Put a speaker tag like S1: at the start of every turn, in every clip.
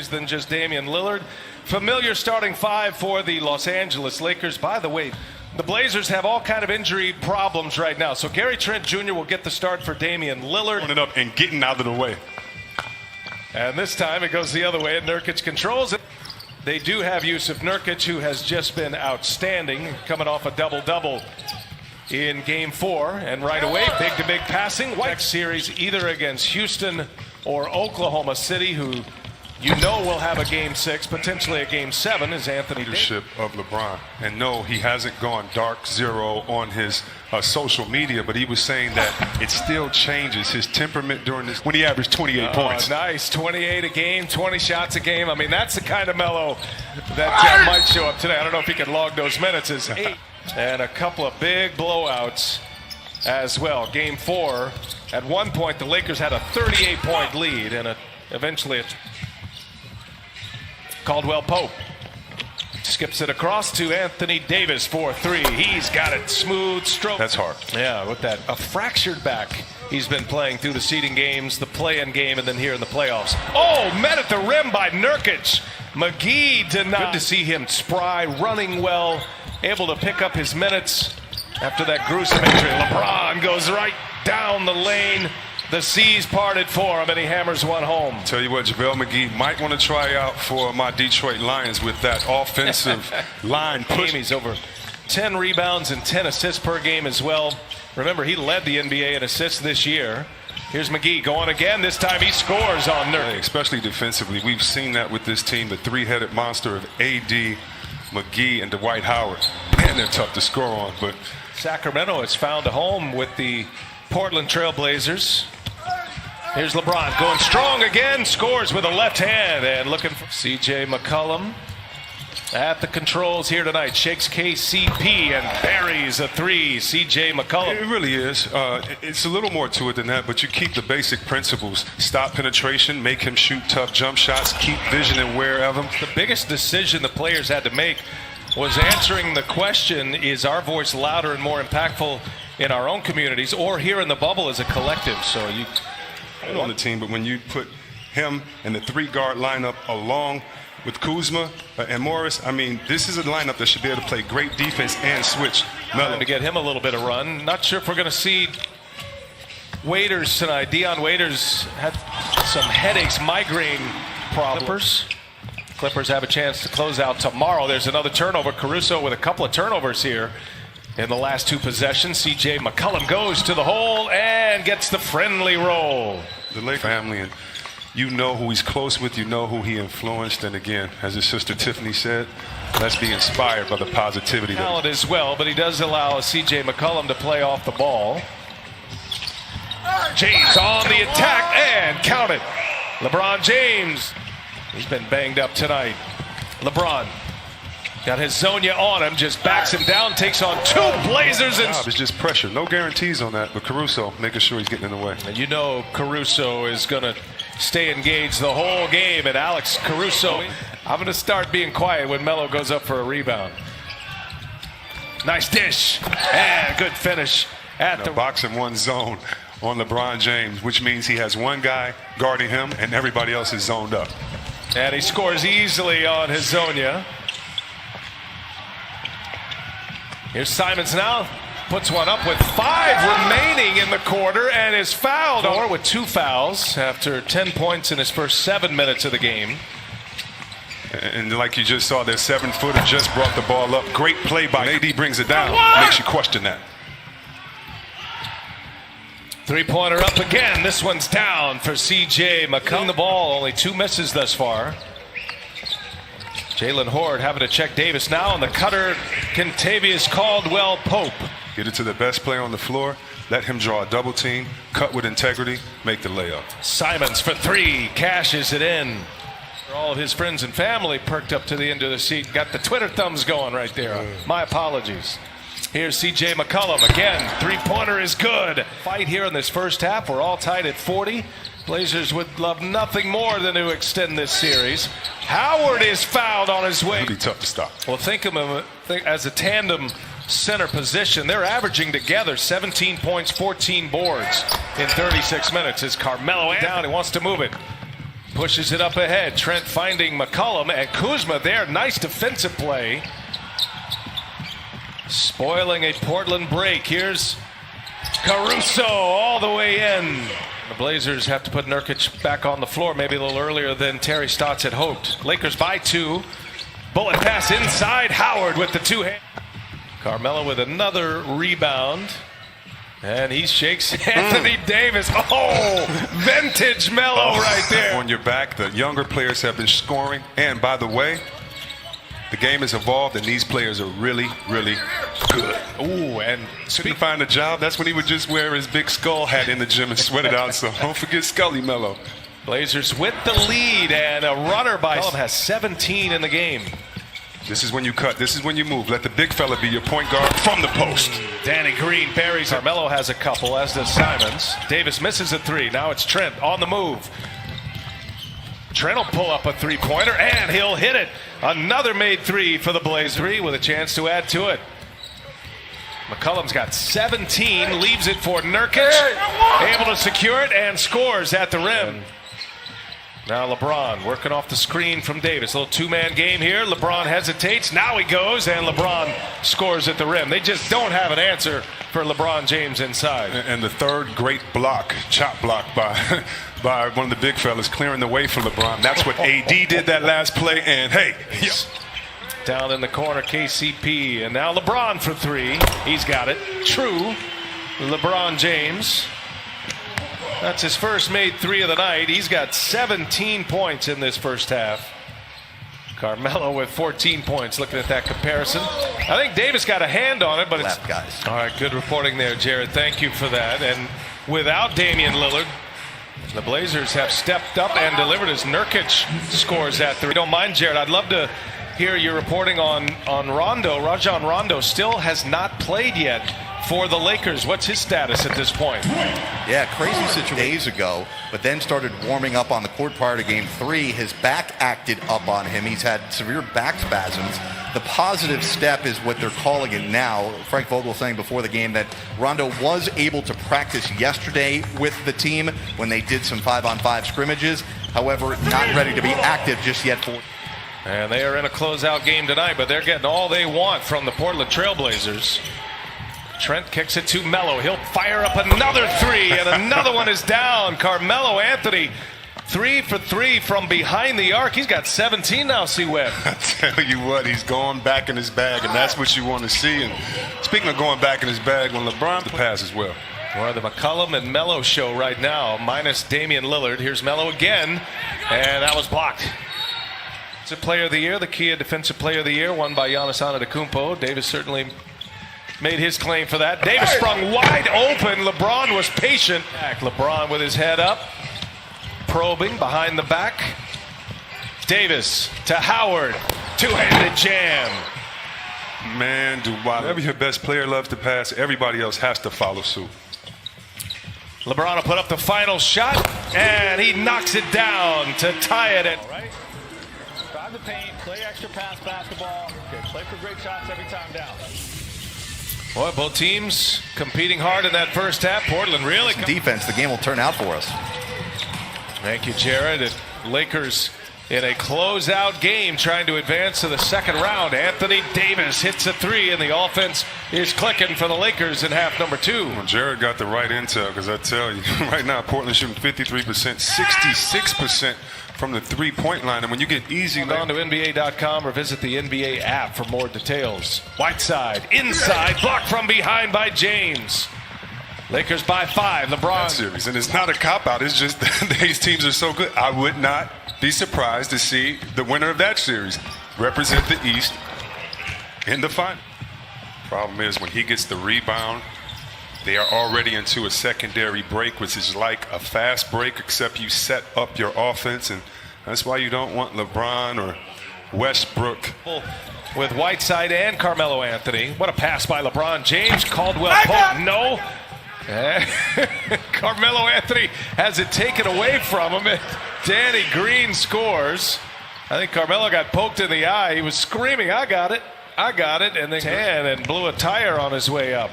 S1: than just Damian Lillard. Familiar starting five for the Los Angeles Lakers. By the way, the Blazers have all kind of injury problems right now. So Gary Trent Jr. will get the start for Damian Lillard.
S2: Running up and getting out of the way.
S1: And this time it goes the other way, and Nurkic controls it. They do have Jusuf Nurkic, who has just been outstanding, coming off a double-double in Game 4. And right away, big-to-big passing. Next series either against Houston or Oklahoma City, who you know will have a Game 6, potentially a Game 7, is Anthony Davis.
S2: Leadership of LeBron. And no, he hasn't gone dark zero on his social media, but he was saying that it still changes his temperament during this when he averaged 28 points.
S1: Nice, 28 a game, 20 shots a game. I mean, that's the kind of Melo that might show up today. I don't know if he can log those minutes as 8. And a couple of big blowouts as well. Game 4, at one point the Lakers had a 38-point lead, and eventually Caldwell Pope skips it across to Anthony Davis for 3. He's got it, smooth stroke.
S2: That's hard.
S1: Yeah, with that a fractured back he's been playing through the seeding games, the play-in game, and then here in the playoffs. Oh, met at the rim by Nurkic. McGee denied. Good to see him spry, running well, able to pick up his minutes after that gruesome injury. LeBron goes right down the lane. The seas parted for him, and he hammers one home.
S2: Tell you what, JaVale McGee might want to try out for my Detroit Lions with that offensive line push.
S1: He's over 10 rebounds and 10 assists per game as well. Remember, he led the NBA in assists this year. Here's McGee going again. This time he scores on Nurkic.
S2: Especially defensively. We've seen that with this team, the three-headed monster of AD, McGee, and Dwight Howard. Man, they're tough to score on. But
S1: Sacramento has found a home with the Portland Trail Blazers. Here's LeBron going strong again, scores with a left hand, and looking for C.J. McCollum at the controls here tonight. Shakes KCP and buries a 3. C.J. McCollum.
S2: It really is. It's a little more to it than that, but you keep the basic principles. Stop penetration, make him shoot tough jump shots, keep vision and wear of him.
S1: The biggest decision the players had to make was answering the question, is our voice louder and more impactful in our own communities or here in the bubble as a collective? So you
S2: on the team, but when you put him and the 3-guard lineup along with Kuzma and Morris, I mean, this is a lineup that should be able to play great defense and switch.
S1: To get him a little bit of run. Not sure if we're going to see Waiters tonight. Dion Waiters had some headaches, migraine problems. Clippers have a chance to close out tomorrow. There's another turnover. Caruso with a couple of turnovers here in the last 2 possessions. C.J. McCollum goes to the hole and gets the friendly roll.
S2: The Lake family, and you know who he's close with, you know who he influenced, and again, as his sister Tiffany said, let's be inspired by the positivity.
S1: Talent as well, but he does allow C.J. McCollum to play off the ball. James on the attack and count it. LeBron James, he's been banged up tonight. LeBron got his Zonia on him, just backs him down, takes on 2 Blazers. And
S2: it's just pressure. No guarantees on that, but Caruso making sure he's getting in the way.
S1: And you know Caruso is going to stay engaged the whole game. And Alex Caruso, I'm going to start being quiet when Melo goes up for a rebound. Nice dish. And good finish at the
S2: boxing one zone on LeBron James, which means he has one guy guarding him and everybody else is zoned up.
S1: And he scores easily on his Zonia. Here's Simons now, puts one up with 5 remaining in the quarter and is fouled. Or with 2 fouls after 10 points in his first 7 minutes of the game.
S2: And like you just saw, their 7-footer just brought the ball up. Great play by AD, brings it down, makes you question that.
S1: 3-pointer up again. This one's down for C.J. McCollum. The ball, only 2 misses thus far. Jalen Horde having to check Davis now on the cutter. Kentavious Caldwell Pope.
S2: Get it to the best player on the floor. Let him draw a double team. Cut with integrity. Make the layup.
S1: Simons for 3. Cashes it in. All of his friends and family perked up to the end of the seat. Got the Twitter thumbs going right there. My apologies. Here's C.J. McCollum again. 3-pointer is good. Fight here in this first half. We're all tied at 40. Blazers would love nothing more than to extend this series. Howard is fouled on his way.
S2: It'll be tough to stop.
S1: Well, think of him as a tandem center position. They're averaging together 17 points, 14 boards in 36 minutes. As Carmelo down, he wants to move it. pushes it up ahead. Trent finding McCollum and Kuzma there. Nice defensive play. Spoiling a Portland break. Here's Caruso all the way in. The Blazers have to put Nurkic back on the floor maybe a little earlier than Terry Stotts had hoped. Lakers by 2. Bullet pass inside. Howard with the two-hand. Carmelo with another rebound. And he shakes Anthony Davis. Oh, vintage Melo right there.
S2: On your back, the younger players have been scoring. And by the way, the game has evolved, and these players are really, really good.
S1: Ooh, and
S2: Couldn't find a job. That's when he would just wear his big skull hat in the gym and sweat it out. So don't forget Scully Melo.
S1: Blazers with the lead, and a runner by McCollum has 17 in the game.
S2: This is when you cut. This is when you move. Let the big fella be your point guard from the post.
S1: Danny Green buries. Carmelo has a couple, as does Simons. Davis misses a 3. Now it's Trent on the move. Trent will pull up a 3-pointer, and he'll hit it. Another made 3 for the Blazers, with a chance to add to it. McCollum's got 17, leaves it for Nurkic, able to secure it, and scores at the rim. Now LeBron working off the screen from Davis. A little two-man game here. LeBron hesitates. Now he goes, and LeBron scores at the rim. They just don't have an answer for LeBron James inside.
S2: And the third great block, chop block by by one of the big fellas, clearing the way for LeBron. That's what AD did that last play. And hey,
S1: down in the corner, KCP, and now LeBron for 3. He's got it. True. LeBron James. That's his first made 3 of the night. He's got 17 points in this first half. Carmelo with 14 points. Looking at that comparison, I think Davis got a hand on it, but it's
S3: left, guys.
S1: All right, good reporting there, Jared. Thank you for that. And without Damian Lillard, the Blazers have stepped up and delivered as Nurkic scores at 3. Don't mind, Jared. I'd love to hear your reporting on Rondo. Rajon Rondo still has not played yet for the Lakers. What's his status at this point?
S3: Yeah, crazy situation days ago, but then started warming up on the court prior to game 3. His back acted up on him. He's had severe back spasms. The positive step is what they're calling it now. Frank Vogel saying before the game that Rondo was able to practice yesterday with the team when they did some 5-on-5 scrimmages. However, not ready to be active just yet for.
S1: And they are in a closeout game tonight, but they're getting all they want from the Portland Trailblazers. Trent kicks it to Melo. He'll fire up another 3, and another one is down. Carmelo Anthony, 3 for 3 from behind the arc. He's got 17 now, C-Web.
S2: I tell you what, he's going back in his bag, and that's what you want to see. And speaking of going back in his bag, when LeBron passes well.
S1: Well, the McCollum and Melo show right now, minus Damian Lillard. Here's Melo again, and that was blocked. It's a player of the year, the Kia Defensive Player of the Year, won by Giannis Antetokounmpo. Davis certainly made his claim for that. Davis sprung wide open. LeBron was patient. LeBron with his head up, probing behind the back. Davis to Howard. Two-handed jam.
S2: Man, whenever your best player loves to pass, everybody else has to follow suit.
S1: LeBron will put up the final shot, and he knocks it down to tie it at.
S4: Right? Drive the paint, play extra pass basketball. Okay, play for great shots every time down.
S1: Boy, both teams competing hard in that first half. Portland really.
S3: Defense, the game will turn out for us.
S1: Thank you, Jared. And Lakers in a closeout game trying to advance to the second round. Anthony Davis hits a 3, and the offense is clicking for the Lakers in half number 2.
S2: Well, Jared got the right intel, because I tell you, right now, Portland shooting 53%, 66% from the three-point line. And when you get easy...
S1: Log on to NBA.com or visit the NBA app for more details. Whiteside, inside, blocked from behind by James. Lakers by 5. LeBron.
S2: Series. And it's not a cop-out. It's just that these teams are so good. I would not be surprised to see the winner of that series represent the East in the final. Problem is, when he gets the rebound, they are already into a secondary break, which is like a fast break, except you set up your offense. And that's why you don't want LeBron or Westbrook.
S1: With Whiteside and Carmelo Anthony. What a pass by LeBron James. Caldwell Pope, no. Carmelo Anthony has it taken away from him, and Danny Green scores. I think Carmelo got poked in the eye. He was screaming, I got it, and then and blew a tire on his way up.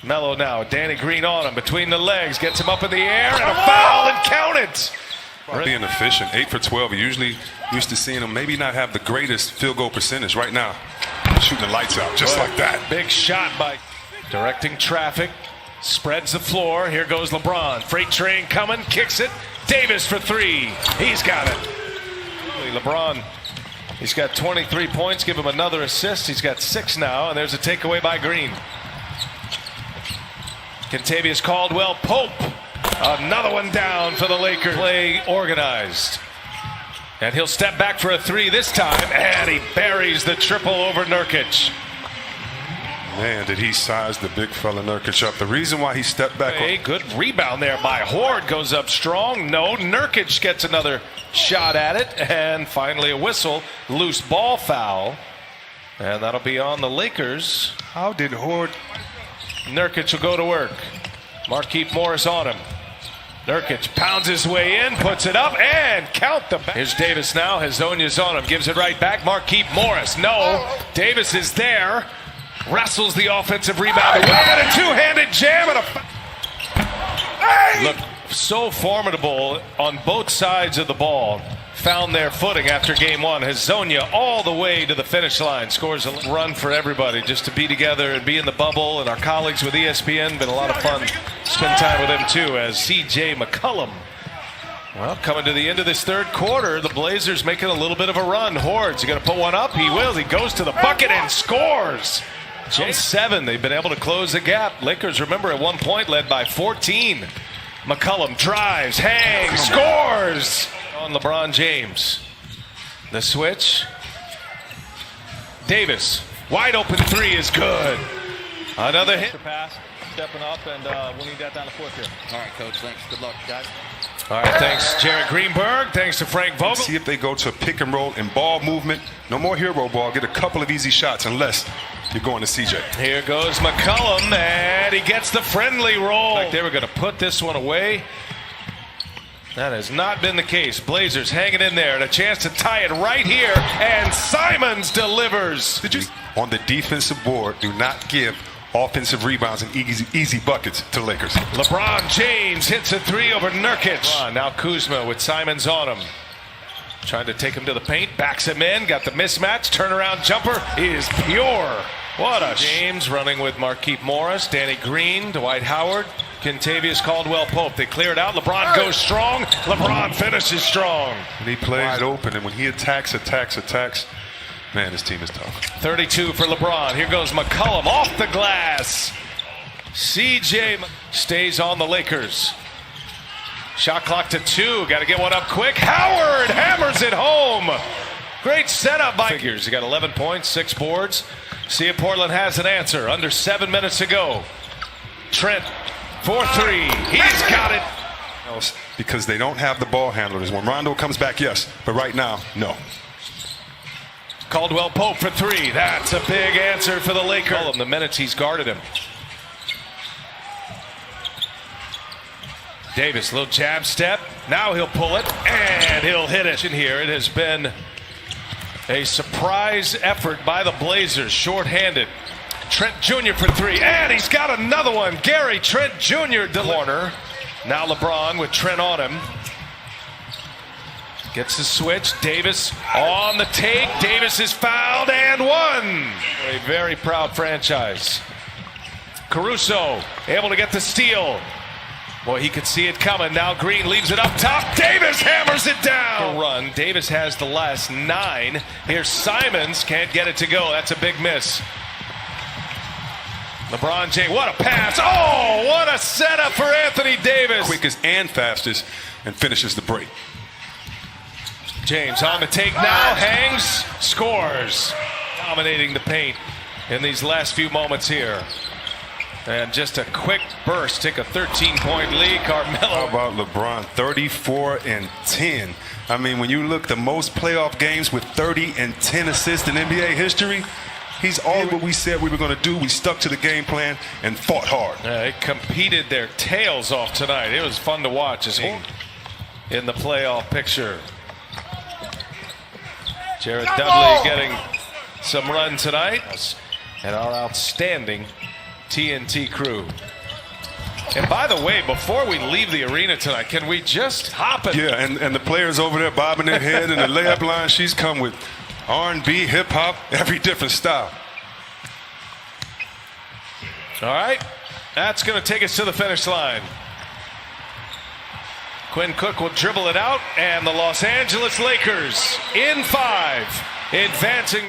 S1: Melo now, Danny Green on him between the legs, gets him up in the air, and a foul, and count it.
S2: Being efficient, 8 for 12. You're usually used to seeing him maybe not have the greatest field goal percentage. Right now, shooting the lights out just like that.
S1: Big shot by directing traffic. Spreads the floor. Here goes LeBron. Freight train coming. Kicks it. Davis for three. He's got it. LeBron, he's got 23 points. Give him another assist. He's got 6 now. And there's a takeaway by Green. Kentavious Caldwell-Pope. Another one down for the Lakers. Play organized. And he'll step back for a 3 this time. And he buries the triple over Nurkic.
S2: Man, did he size the big fella Nurkic up. The reason why he stepped back.
S1: A good rebound there by Horde. Goes up strong. No, Nurkic gets another shot at it. And finally a whistle. Loose ball foul. And that'll be on the Lakers.
S2: How did Horde?
S1: Nurkic will go to work. Markieff Morris on him. Nurkic pounds his way in, puts it up, and count the back. Here's Davis now. Hezonja's on him. Gives it right back. Markieff Morris. No. Davis is there. Wrestles the offensive rebound away, and a two-handed jam and a look so formidable on both sides of the ball. Found their footing after game 1. Hezonja all the way to the finish line. Scores a run for everybody just to be together and be in the bubble. And our colleagues with ESPN, been a lot of fun. Spend time with them too, as C.J. McCollum. Well, coming to the end of this third quarter, the Blazers making a little bit of a run. Horde's going to put one up. He will. He goes to the bucket and scores. J7, they've been able to close the gap. Lakers, remember, at one point led by 14. McCollum drives, hangs, scores on LeBron James. The switch. Davis, wide open 3 is good. Another hit.
S4: Pass, stepping up, and we'll need that down the fourth here.
S3: All right, Coach. Thanks. Good luck, guys.
S1: All right, thanks, Jared Greenberg. Thanks to Frank Vogel.
S2: See if they go to a pick and roll and ball movement. No more hero ball. Get a couple of easy shots unless you're going to CJ.
S1: Here goes McCollum, and he gets the friendly roll. Like they were going to put this one away. That has not been the case. Blazers hanging in there and a chance to tie it right here, and Simons delivers.
S2: On the defensive board, do not give offensive rebounds and easy buckets to Lakers.
S1: LeBron James hits a 3 over Nurkic. Now Kuzma with Simons on him. Trying to take him to the paint, backs him in, got the mismatch, turnaround jumper is pure. What a James running with Markieff Morris, Danny Green, Dwight Howard, Kentavious Caldwell-Pope. They clear it out. LeBron goes strong. LeBron finishes strong.
S2: And he plays open, and when he attacks, man, this team is tough.
S1: 32 for LeBron. Here goes McCollum off the glass. CJ stays on the Lakers. Shot clock to 2. Got to get one up quick. Howard hammers it home. Great setup by figures. He got 11 points, 6 boards. See if Portland has an answer. Under 7 minutes to go. Trent, 4-3. He's got it.
S2: Because they don't have the ball handlers. When Rondo comes back, yes. But right now, no.
S1: Caldwell-Pope for 3. That's a big answer for the Lakers. The minutes he's guarded him. Davis, little jab step. Now he'll pull it, and he'll hit it. In here, it has been a surprise effort by the Blazers, shorthanded. Trent Jr. for 3, and he's got another one. Gary Trent Jr. corner. Now LeBron with Trent on him. Gets the switch. Davis on the take. Davis is fouled and one. A very proud franchise. Caruso able to get the steal. Boy, he could see it coming. Now Green leaves it up top. Davis hammers it down. Run. Davis has the last 9. Here's Simons. Can't get it to go. That's a big miss. LeBron James. What a pass. Oh, what a setup for Anthony Davis.
S2: Quickest and fastest, and finishes the break.
S1: James on the take now. Hangs. Scores. Dominating the paint in these last few moments here. And just a quick burst, take a 13-point lead. Carmelo.
S2: How about LeBron? 34 and 10. I mean, when you look the most playoff games with 30 and 10 assists in NBA history, he's all what we said we were going to do. We stuck to the game plan and fought hard.
S1: They competed their tails off tonight. It was fun to watch as he in the playoff picture. Jared Dudley getting some run tonight. And our outstanding TNT crew. And by the way, before we leave the arena tonight, can we just hop it?
S2: Yeah, and the players over there bobbing their head in the layup line. She's come with R&B, hip hop, every different style.
S1: All right, that's going to take us to the finish line. Quinn Cook will dribble it out, and the Los Angeles Lakers in 5, advancing.